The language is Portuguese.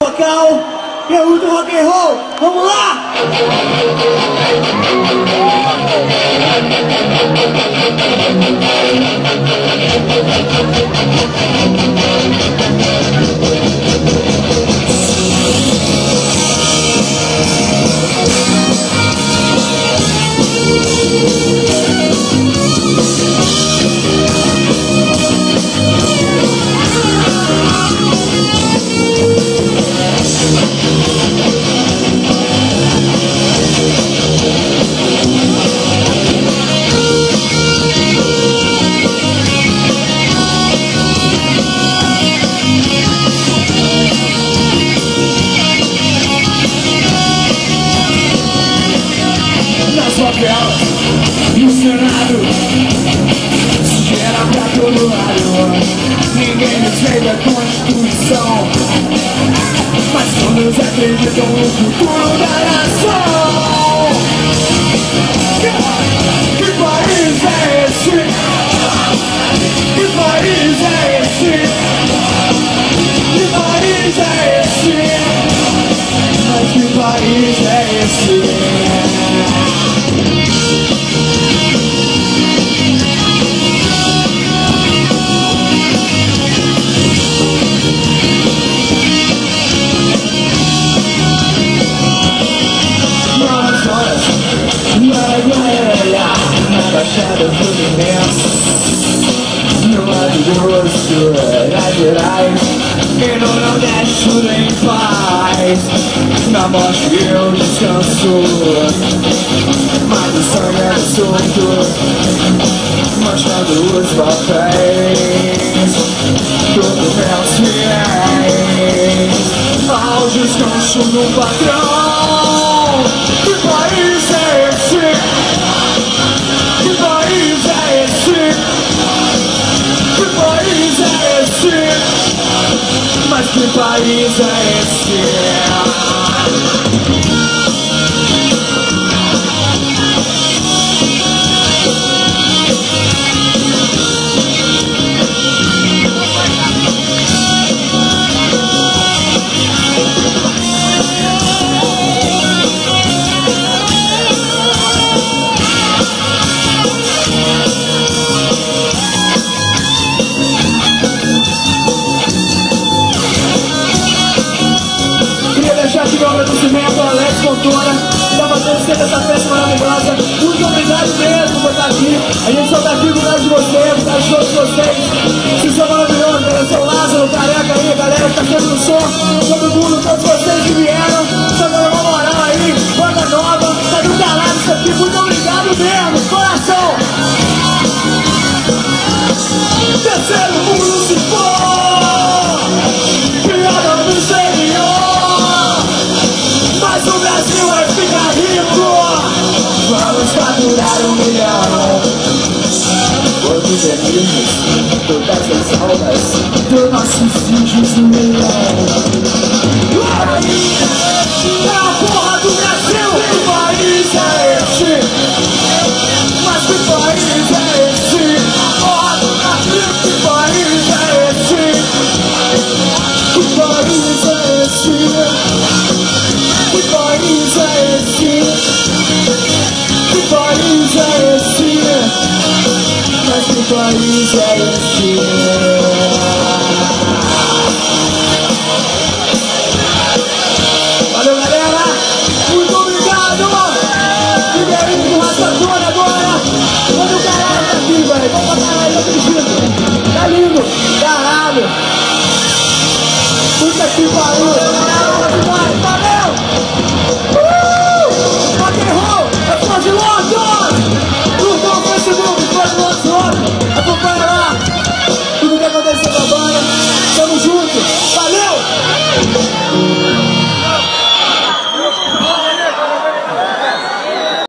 Local, e é muito rock and roll, vamos lá! No Senado, sujeira pra todo lado. Ninguém respeita a Constituição, mas todos acreditam no futuro da nação. Que país é esse? Que país é esse? Que país é esse? Mas que país é esse? Na Baixada Fluminense, no Mato Grosso, Minas Gerais, e no Nordeste tudo em paz. Na morte eu descanso, mas o sangue é solto, manchando os papéis, todos meus fiéis ao descanso do patrão. Que país é esse? Que país é esse? Que país é esse? Mas que país é esse? Meu agradecimento ao Alex Fontoura, que tá fazendo sempre essa festa maravilhosa. Muito obrigado mesmo por estar aqui. A gente só tá aqui por causa de vocês, por causa de todos vocês. Vocês são maravilhosos, galera. Seu Lázaro, Careca aí, a galera que tá sempre no som. Todo mundo, todos vocês que vieram. Só dando uma moral aí, banda nova. Tá do caralho isso aqui. Muito obrigado mesmo, coração. Terceiro mundo se for, piada do exterior. Mas o Brasil vai ficar rico. Vamos faturar 1 milhão. Todos amigos, todas as almas dos nossos filhos 1 milhão. É a porra do Brasil. Que país é esse? Mas que país é esse? A porra do Brasil. Que país é esse? Que país é esse? Que país é esse? Que país é esse? Mas que país é esse? Valeu, galera! Muito obrigado! Ribeirinho com Rachadona agora! Manda o caralho tá aqui, velho! Vamos pra caralho, eu acredito! Tá lindo! Caralho! Puta que pariu!